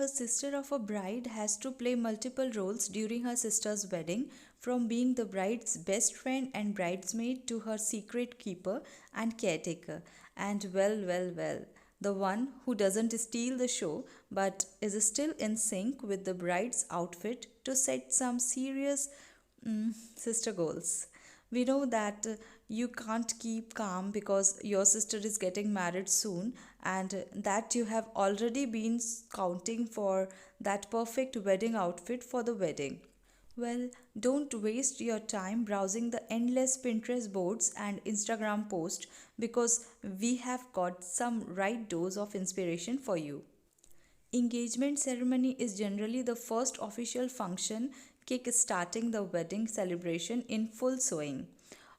Her sister of a bride has to play multiple roles during her sister's wedding, from being the bride's best friend and bridesmaid to her secret keeper and caretaker. And well, the one who doesn't steal the show but is still in sync with the bride's outfit to set some serious sister goals. We know that you can't keep calm because your sister is getting married soon, and that you have already been counting for that perfect wedding outfit for the wedding. Well, don't waste your time browsing the endless Pinterest boards and Instagram posts, because we have got some right dose of inspiration for you. Engagement ceremony is generally the first official function kick-starting the wedding celebration in full swing.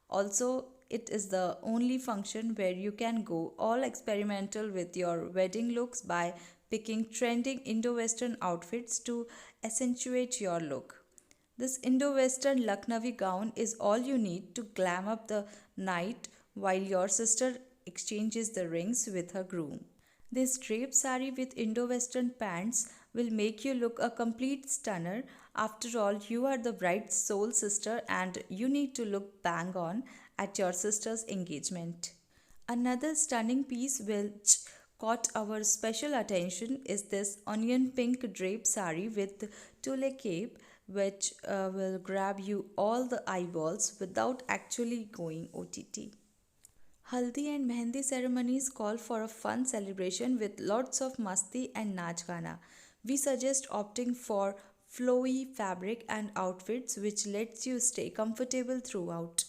Also, it is the only function where you can go all experimental with your wedding looks by picking trending Indo-Western outfits to accentuate your look. This Indo-Western Lucknowi gown is all you need to glam up the night while your sister exchanges the rings with her groom. This draped sari with Indo-Western pants will make you look a complete stunner. After all, you are the bride's soul sister and you need to look bang on at your sister's engagement. Another stunning piece which caught our special attention is this onion pink drape sari with tulle cape, which will grab you all the eyeballs without actually going OTT. Haldi and Mehendi ceremonies call for a fun celebration with lots of masti and Nach Gana. We suggest opting for flowy fabric and outfits which lets you stay comfortable throughout.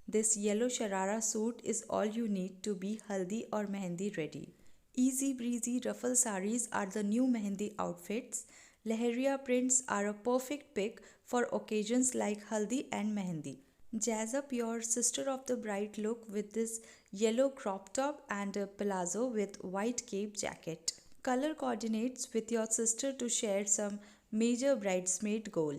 This yellow sharara suit is all you need to be Haldi or Mehendi ready. Easy breezy ruffle saris are the new Mehendi outfits. Leheria prints are a perfect pick for occasions like Haldi and Mehendi. Jazz up your sister of the bride look with this yellow crop top and a palazzo with white cape jacket. Color coordinates with your sister to share some major bridesmaid goal.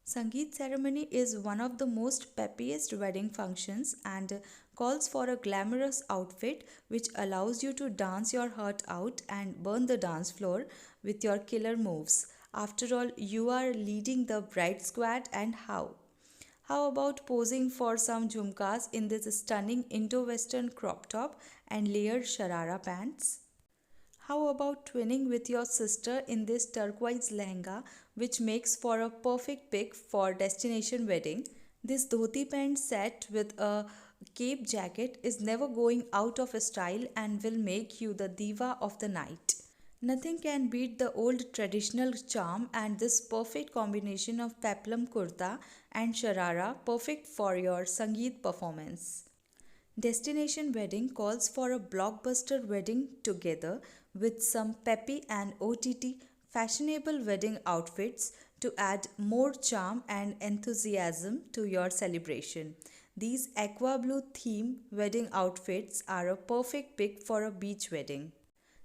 Sangeet ceremony is one of the most peppiest wedding functions and calls for a glamorous outfit which allows you to dance your heart out and burn the dance floor with your killer moves. After all, you are leading the bride squad, and how? How about posing for some jhumkas in this stunning Indo-Western crop top and layered sharara pants? How about twinning with your sister in this turquoise lehenga, which makes for a perfect pick for destination wedding? This dhoti pant set with a cape jacket is never going out of style and will make you the diva of the night. Nothing can beat the old traditional charm and this perfect combination of peplum kurta and sharara, perfect for your Sangeet performance. Destination wedding calls for a blockbuster wedding together with some peppy and OTT fashionable wedding outfits to add more charm and enthusiasm to your celebration. These aqua blue theme wedding outfits are a perfect pick for a beach wedding.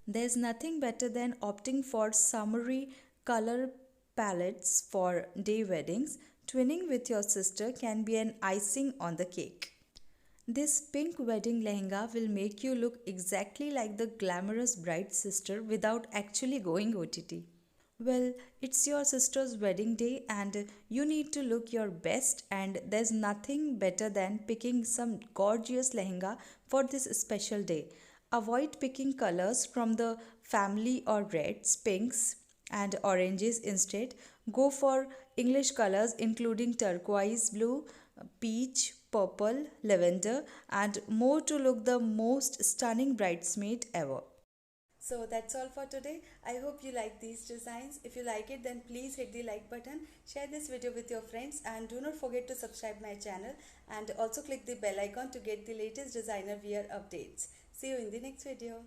There's nothing better than opting for summery color palettes for day weddings. Twinning with your sister can be an icing on the cake. This pink wedding lehenga will make you look exactly like the glamorous bride's sister without actually going OTT. Well, it's your sister's wedding day and you need to look your best, and there's nothing better than picking some gorgeous lehenga for this special day. Avoid picking colors from the family or reds, pinks, and oranges instead. Go for English colors including turquoise blue, peach, purple, lavender, and more to look the most stunning bridesmaid ever. So that's all for today. I hope you like these designs. If you like it, then please hit the like button, share this video with your friends, and do not forget to subscribe my channel and also click the bell icon to get the latest designer wear updates. See you in the next video.